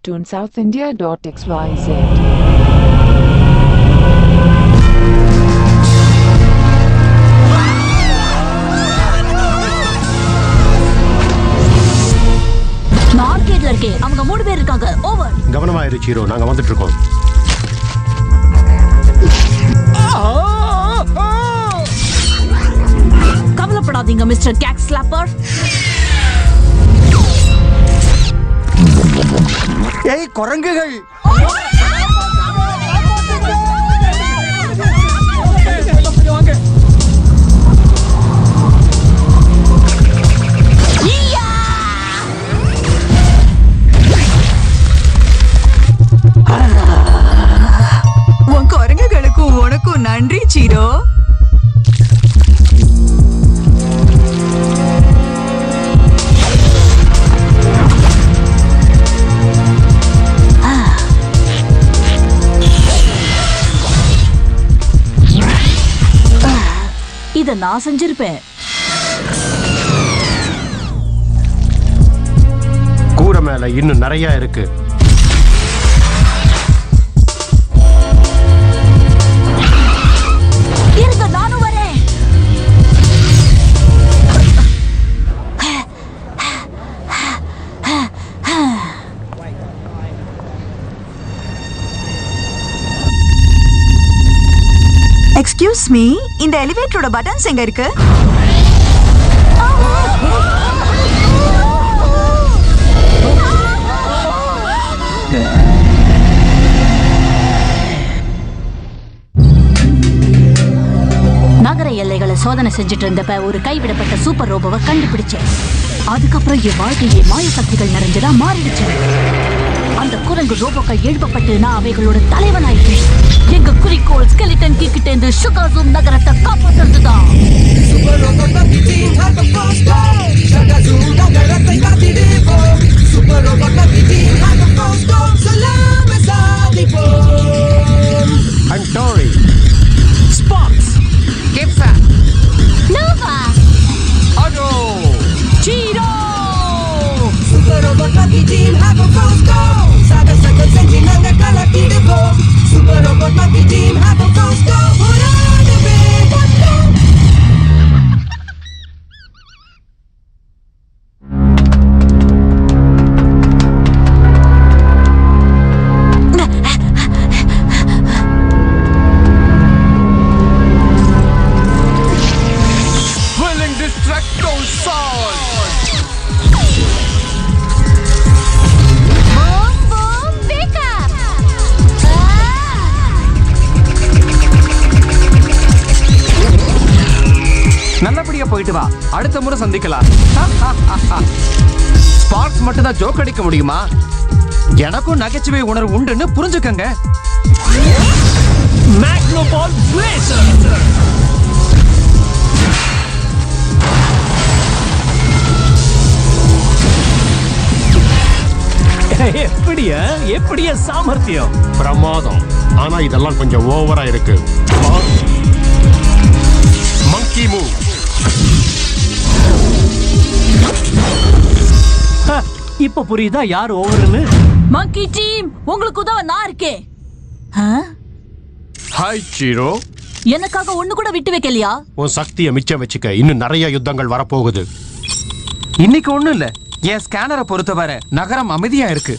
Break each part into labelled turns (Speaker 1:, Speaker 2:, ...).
Speaker 1: toonsouthindia.xyz.
Speaker 2: மார்க்கெட்ல இருக்கே அவங்க 3 பேர் இருக்காங்க. ஓவர்.
Speaker 3: கவனமா இரு சீரோ, நாங்க வந்துட்டு இருக்கோம்.
Speaker 2: கவலைப்படாதீங்க மிஸ்டர் கேக் ஸ்லாப்பர்.
Speaker 4: ஏய் குரங்குகள்,
Speaker 5: உன் குரங்குகளுக்கும் உனக்கும் நன்றி சீரோ.
Speaker 2: இத நான் செஞ்சிருப்பேன்.
Speaker 3: கூரை மேல இன்னும் நிறைய இருக்கு.
Speaker 2: இருங்க, நானும் வரேன்.
Speaker 5: எக்ஸ்கியூஸ் மீ, இந்த எலிவேட்டரோட பட்டன்ஸ் எங்க இருக்கு?
Speaker 2: நகர எல்லைகளை சோதனை செஞ்சுட்டு இருந்தப்ப ஒரு கைவிடப்பட்ட சூப்பர் ரோபோவை கண்டுபிடிச்சேன். அதுக்கப்புறம் என் வாழ்க்கையை மாய சக்திகள் நிறைஞ்சதா மாறிடுச்சு. அந்த குரங்கு ரோபோக்கள் எழுப்பப்பட்டு நான் அவைகளோட தலைவனாயிட்டேன். எங்க குறிக்கோள் ஸ்கெலிட்டன் கிட்ட இருந்து சுகாசூம் நகரத்தை காப்பாற்றுறதுதான்.
Speaker 3: Antauri,
Speaker 4: Sparx, Gibson,
Speaker 2: Nova,
Speaker 4: Otto,
Speaker 2: Chiro.
Speaker 6: Super Robot Monkey Team, Hyperforce go! Saga second engine and the collective go! Super Robot Monkey Team, Hyperforce go! Hurrah, the big one go!
Speaker 4: Willing Distracto Soul!
Speaker 2: Boom boom pick up.
Speaker 4: நல்லபடியா போயிட்டு வா, அடுத்த முறை சந்திக்கலாம். Sparks மட்டும் தான் joke அடிக்க முடியுமா? எனக்கும் நகைச்சுவை உணர்வு உண்டுன்னு புரிஞ்சுக்கங்க. மேக்னோபால் பிளேசர்.
Speaker 7: எப்படியா சாமர்த்தியம்?
Speaker 3: பிரமாதம். ஆனா இதெல்லாம் கொஞ்சம் ஓவரா இருக்கு. மங்கி மூவ்.
Speaker 7: இப்ப புரியுதா யார் ஓவர்னு?
Speaker 2: மங்கி டீம், உங்களுக்கு உதவ நான் இருக்கேன்.
Speaker 3: Hi zero.
Speaker 2: எனக்காக ஒண்ணு கூட விட்டு வைக்கலையா?
Speaker 3: உன் சக்தியை மிச்சம் வச்சுக்க, இன்னும் நிறைய யுத்தங்கள் வரப்போகுது.
Speaker 4: இன்னைக்கு ஒண்ணும் இல்ல, என் ஸ்கேனரை பொறுத்தவரை நகரம் அமைதியா இருக்கு.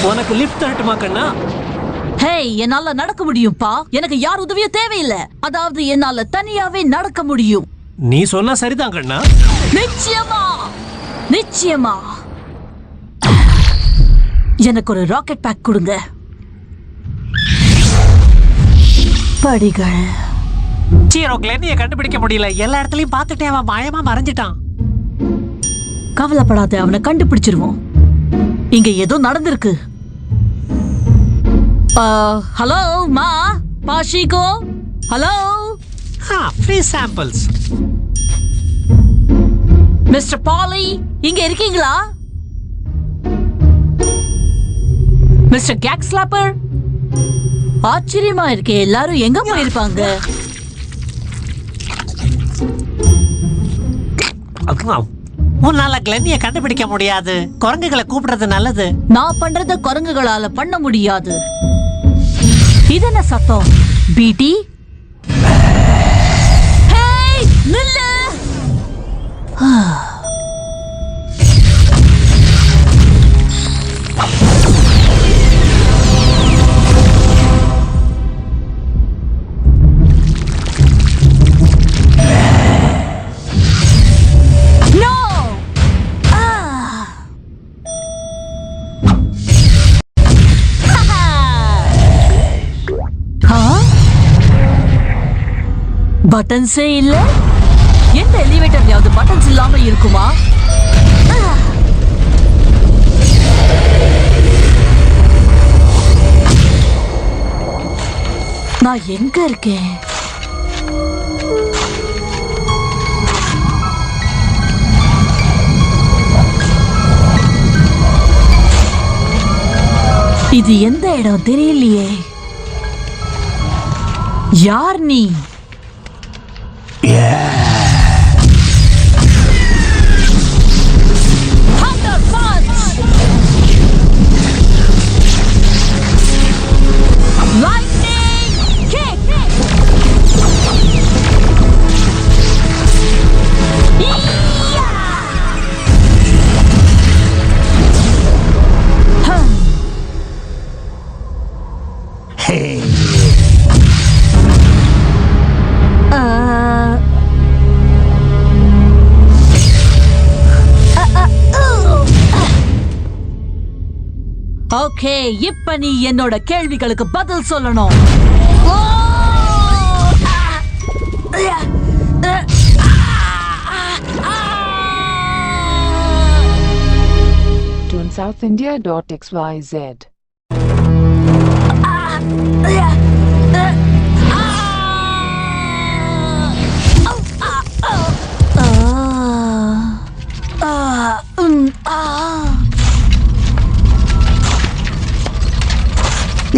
Speaker 7: உனக்கு லிஃப்ட் தரட்டுமா கண்ணா?
Speaker 2: ஹே, என்னால நடக்க முடியும்பா. எனக்கு யார் உதவியும் தேவையில்லை. அதாவது என்னால தனியாவே நடக்க முடியும்.
Speaker 7: நீ சொன்னா சரிதான் கண்ணா.
Speaker 2: நிச்சயமா நிச்சயமா. எனக்கு ஒரு ராக்கெட் பேக் கொடுங்க. படிகள்.
Speaker 7: சீரோ கிளெனிய கண்டுபிடிக்க முடியல. எல்லா இடத்துலயும் பார்த்துட்டே அவன் மாயமா மறைஞ்சிட்டான்.
Speaker 2: கவலைப்படாத, அவனை கண்டுபிடிச்சிருவோம். இங்க ஏதோ நடந்திருக்கு. ஹலோ மா, பாஷிகோ, ஹலோ.
Speaker 7: Free samples.
Speaker 2: மிஸ்டர் பாலி, இங்க இருக்கீங்களா? மிஸ்டர் கேக் ஸ்லாப்பர், ஆச்சரியமா இருக்கே, எல்லாரும் எங்க போயிருப்பாங்க?
Speaker 7: உன்னால கிளென்னிய கண்டுபிடிக்க முடியாது. குரங்குகளை கூப்பிடுறது நல்லது.
Speaker 2: நான் பண்றத குரங்குகளால பண்ண முடியாது. இது என்ன சத்தம்? பிடி நில்லு. பட்டன்ஸே இல்ல. எந்த எலிவேட்டர்லயாவது பட்டன்ஸ் இல்லாம இருக்குமா? நான் எங்க இருக்கேன்? இது எந்த இடம் தெரியலையே. யார் நீ? ஓகே, இப்ப நீ என்னோட கேள்விகளுக்கு பதில் சொல்லணும்.
Speaker 1: TuneSouthIndia.xyz.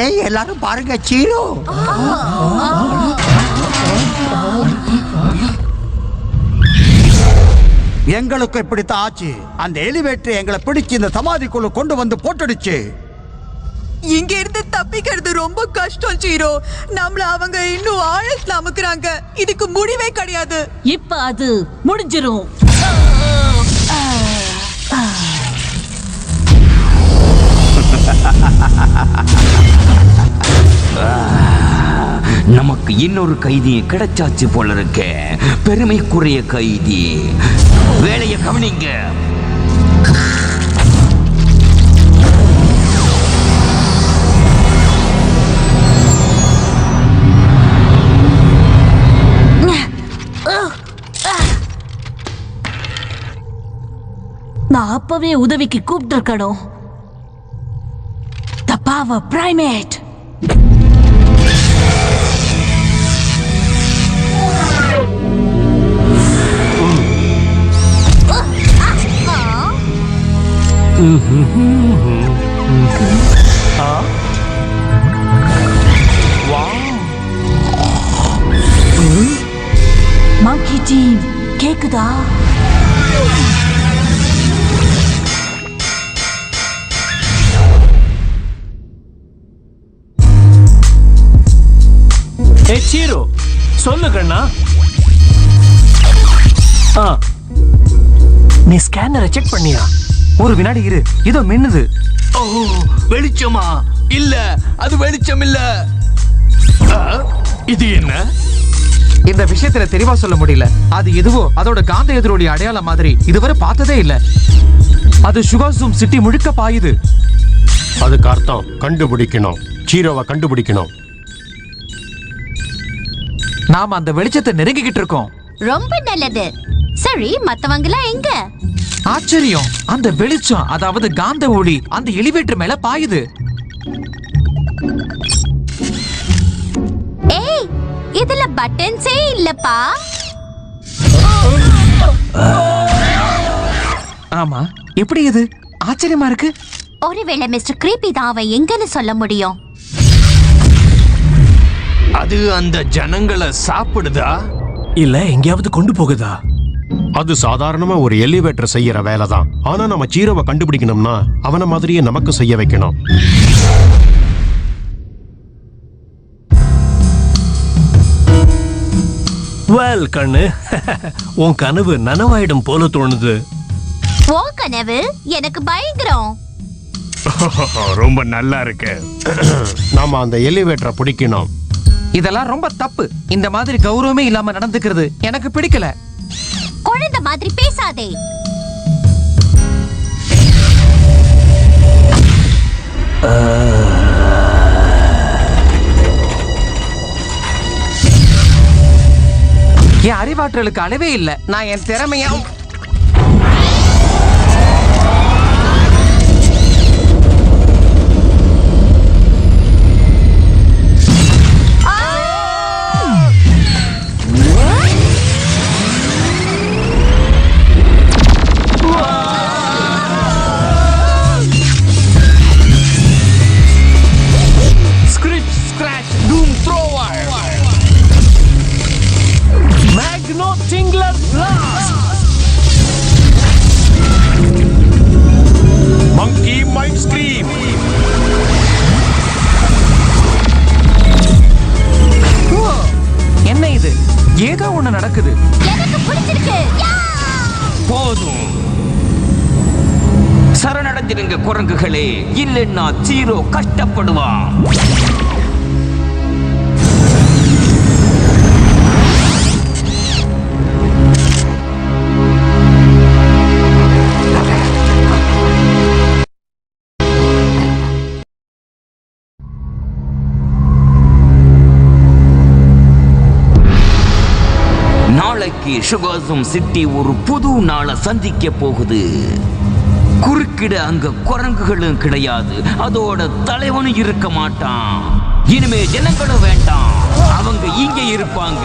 Speaker 4: ஏய், எல்லாரும் பாருங்க, சீரோ. எங்களுக்கு இப்படித்தான் ஆச்சு. அந்த எலிவேட்டர் எங்களை பிடிச்சு இந்த சமாதிக்குள்ள கொண்டு வந்து போட்டுடுச்சு.
Speaker 5: இங்க இருந்து தப்பிக்கிறது ரொம்ப கஷ்டம் சீரோ. நம்மள அவங்க இன்னும் ஆழத்துல அமுக்குறாங்க. இதுக்கு முடிவே கிடையாது.
Speaker 2: இப்ப அது முடிஞ்சிரும்.
Speaker 8: நமக்கு இன்னொரு கைதி கிடைச்சாச்சு போல இருக்க. பெருமைக்குரிய கைதி. வேலையை கவனிங்க.
Speaker 2: நான் அப்பவே உதவிக்கு கூப்பிட்டு இருக்கணும். The power primate. Monkey team, கேக்குதா?
Speaker 9: சீரோ, சொல்லு கண்ணா. நீ ஸ்கேனரை செக் பண்ணியா? ஒரு வினாடி இரு, இதோ மின்னுது.
Speaker 8: ஓ, வெளிச்சமா? இல்ல, அது வெளிச்சம் இல்ல.
Speaker 3: இது என்ன?
Speaker 4: இந்த விஷயத்துல தெளிவா சொல்ல முடியல. அது எதுவோ அதோட காந்த எதிரொலி அடையாளம் மாதிரி இதுவரை பார்த்ததே இல்ல. அது சுகாசூம் சிட்டி முழுக்க பாயுது.
Speaker 3: அதுக்கு அர்த்தம் கண்டுபிடிக்கணும். சீரோவை கண்டுபிடிக்கணும்.
Speaker 4: நாம அந்த வெளிச்சத்தை நெருங்கிக்கிட்டு இருக்கோம்.
Speaker 10: ரொம்ப நல்லது. சரி, மத்தவங்கலாம் எங்க?
Speaker 4: ஆச்சரியம், அந்த வெளிச்சம், அதாவது காந்த ஒளி அந்த எலிவேட்டர் மேல பாயுது.
Speaker 10: ஏய், இதுல பட்டன்ஸே இல்லப்பா.
Speaker 4: ஆமா, எப்படி இது ஆச்சரியமா இருக்கு.
Speaker 10: ஒருவேளை மிஸ்டர் கிரீப்பி தான் அவன் எங்கன்னு சொல்ல முடியும்.
Speaker 8: அது அந்த ஜனங்களை சாப்பிடுதா?
Speaker 9: இல்ல எங்கேயாவது கொண்டு போகுதா?
Speaker 3: அது சாதாரணமா ஒரு எலிவேட்டர் செய்யற வேலை தான். ஆனா நம்ம ஜீரோவை கண்டுபிடிக்கணும்னா அவன மாதிரியே நமக்கு செய்ய வைக்கணும்.
Speaker 9: வெல் கண்ணு, உன் கனவு நனவாயிடும் போல தோணுது.
Speaker 10: ஓ கனவு எனக்கு பயங்கரம்.
Speaker 3: ரொம்ப நல்லா இருக்கு. நாம அந்த எலிவேட்டரை பிடிக்கணும்.
Speaker 4: இதெல்லாம் ரொம்ப தப்பு. இந்த மாதிரி கௌரவமே இல்லாம நடந்துக்கிறது எனக்கு பிடிக்கல.
Speaker 10: குழந்தை மாதிரி பேசாதே.
Speaker 4: என் அறிவாற்றலுக்கு அளவே இல்ல. நான் என் திறமையா ஏதோ ஒண்ணு நடக்குது.
Speaker 10: எனக்கு பிடிச்சிருக்கு.
Speaker 8: போதும், சரணடைஞ்சிருங்க குரங்குகளே, இல்லைன்னா ஜீரோ கஷ்டப்படுவான். நாளைக்கு சுகாசம் சிட்டி ஒரு புது நாளை சந்திக்க போகுது. குறுக்கிட அங்க குரங்குகளும் கிடையாது, அதோட தலைவனும் இருக்க மாட்டான். இனிமே ஜனங்களும் வேண்டாம், அவங்க இங்க இருப்பாங்க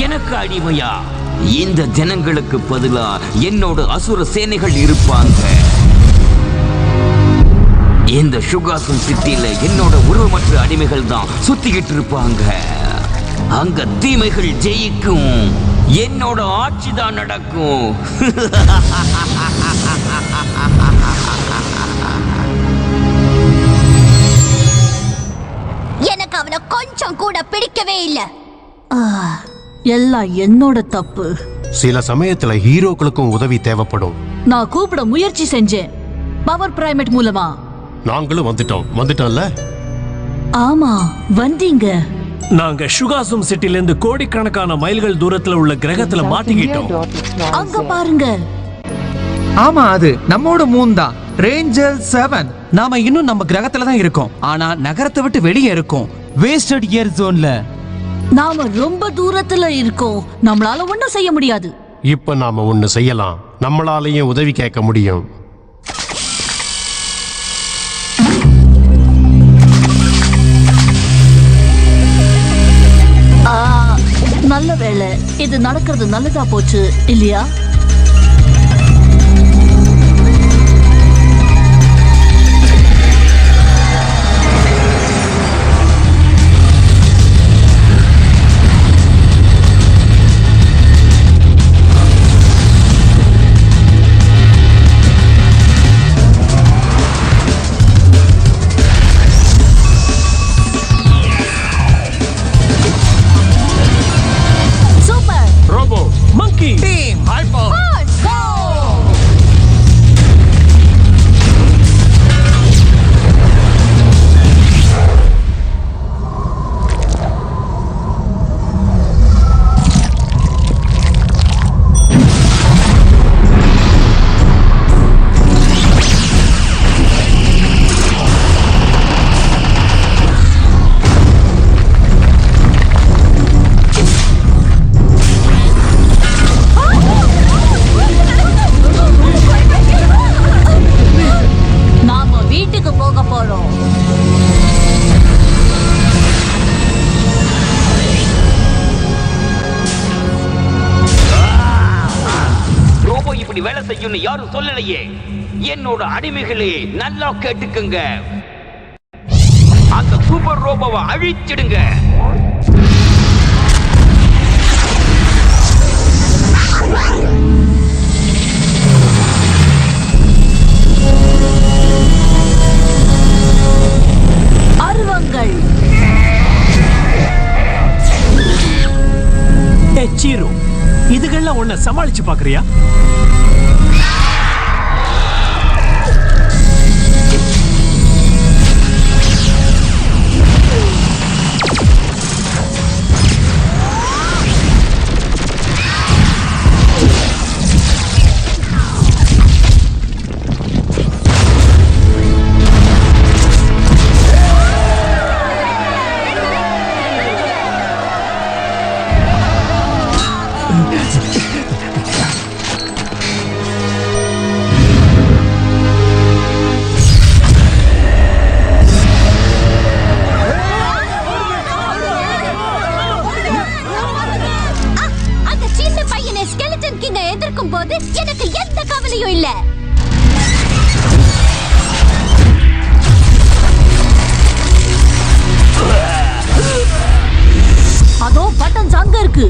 Speaker 8: எனக்கு அடிமையா. இந்த ஜனங்களுக்கு பதிலா என்னோட அசுர சேனைகள் இருப்பாங்க. இந்த சுகாசம் சிட்டில என்னோட உருவமற்ற அடிமைகள் தான் சுத்திக்கிட்டு இருப்பாங்க. அங்க தீமைகள் ஜெயிக்கும், என்னோட ஆட்சி தான் நடக்கும்.
Speaker 10: எனக்கு அவனை கொஞ்சம் கூட பிடிக்கவே இல்ல.
Speaker 2: எல்லாம் என்னோட தப்பு.
Speaker 3: சில சமயத்துல ஹீரோக்களுக்கும் உதவி தேவைப்படும்.
Speaker 2: நான் கூப்பிட முயற்சி செஞ்சேன், பவர் பிரைமேட் மூலமா.
Speaker 3: நாங்களும் வந்துட்டோம்ல.
Speaker 2: ஆமா, வந்தீங்க.
Speaker 9: நாங்க சுகாசும் சிட்டில இருந்து கோடிக்கணக்கான மைல்கள் தூரத்துல உள்ள கிரகத்துல மாட்டிக்கிட்டோம்.
Speaker 2: அங்க பாருங்க.
Speaker 4: ஆமா, அது நம்மோட மூன் தான், ரேஞ்சர் 7. நாம இன்னும் நம்ம கிரகத்துல தான் இருக்கோம், ஆனா நகரத்தை விட்டு வெளியே இருக்கோம், வேஸ்டட் இயர் ஜோன்ல.
Speaker 2: நாம ரொம்ப தூரத்துல இருக்கோம், நம்மளால ஒண்ணும் செய்ய முடியாது.
Speaker 3: இப்ப நாம ஒண்ணு செய்யலாம், நம்மளாலேயும் உதவி கேட்க முடியும்.
Speaker 2: நல்ல வேளை, இது நடக்கிறது நல்லதா போச்சு இல்லையா?
Speaker 4: Team Hyperforce, go!
Speaker 8: வேலை செய்யும் யாரும் சொல்லலையே. என்னோட அடிமைகளே நல்லா கேட்டுக்குங்க, அந்த சூப்பர் ரோபோவை அழிச்சிடுங்க.
Speaker 9: உன்னை சமாளிச்சு பாக்குறியா?
Speaker 10: போது எனக்கு எந்த கவலையும் இல்ல.
Speaker 2: அதோ பட்டன் அங்க இருக்கு.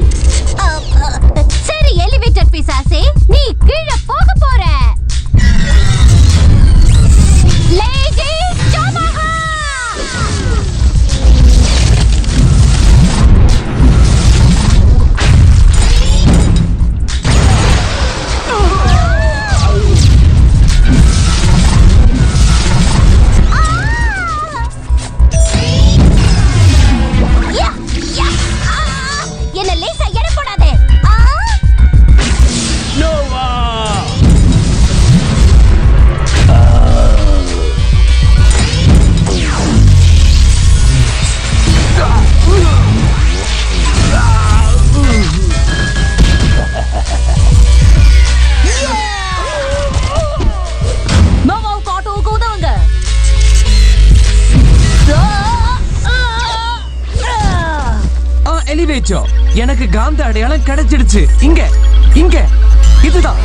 Speaker 10: சரி எலிவேட்டர் பிசாசே, நீ கீழே போக போற. லேடி ஜமாஹா என்ன லேசா எடை போடாதே.
Speaker 2: நோவாவுக்கு ஆட்டோவுக்கு உதவுங்க.
Speaker 4: எலிவேட்டர் எனக்கு காந்த அடையாளம் கிடைச்சிடுச்சு. இங்க இங்க இதுதான்.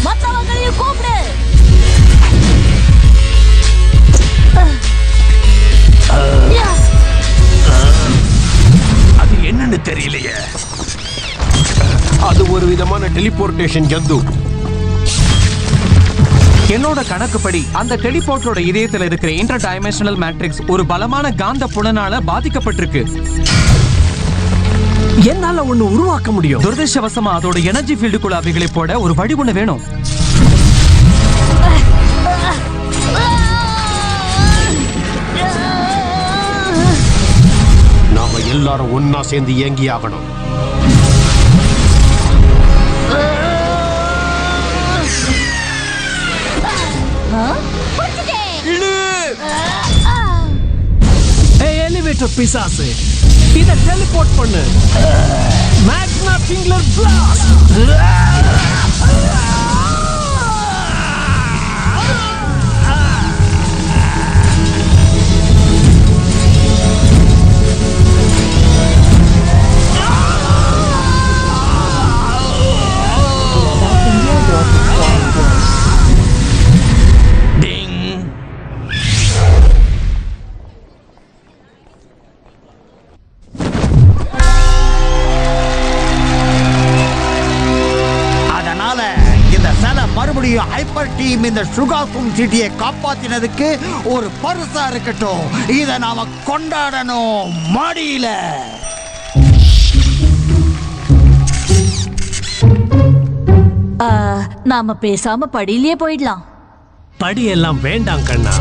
Speaker 2: மற்றவங்களையும் கூப்பிடு.
Speaker 3: அது என்னன்னு தெரியலையே. அது ஒரு விதமான டெலிபோர்டேஷன் ஜந்து.
Speaker 4: என்னோட கணக்குப்படி அந்த டெலிபோர்ட்டோட இதயத்துல இருக்கிற இன்டர் டைமென்ஷனல் மேட்ரிக்ஸ் ஒரு பலமான காந்த புலனால பாதிக்கப்பட்டிருக்கு.
Speaker 9: என்னால ஒண்ணு உருவாக்க முடியும்.
Speaker 4: துரதிர்ஷ்டவசமா அதோட எனர்ஜி ஃபீல்டுக்குள்ள அவைகளை போட ஒரு வழி ஒண்ணு வேணும்.
Speaker 3: நாம எல்லாரும் ஒன்னா சேர்ந்து இயங்கி ஆகணும்.
Speaker 9: எலிவேட்டர் பிசாசு, இத டெலிபோர்ட் பண்ணு. மேக்னா பிங்லர் பிளாஸ்ட்.
Speaker 11: மறுபடியும் ஹைப்பர் டீம் இந்த சுகாசும் சிட்டியை காப்பாத்தினதுக்கு ஒரு பரிசா இருக்கட்டும். இதை நாம கொண்டாடணும் மாடியில.
Speaker 2: நாம பேசாம படியிலே போயிடலாம்.
Speaker 9: படி எல்லாம் வேண்டாம் கண்ணா.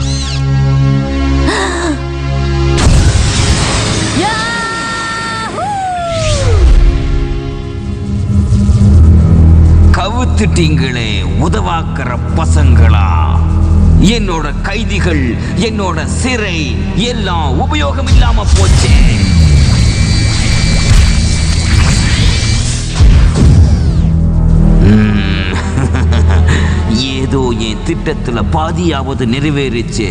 Speaker 8: கவுத்துட்டீங்களே உதவாக்கிற பசங்களா. என்னோட கைதிகள், என்னோட சிறை எல்லாம் உபயோகம் இல்லாம போச்சு. ஏதோ என் திட்டத்துல பாதியாவது நிறைவேறிச்சு.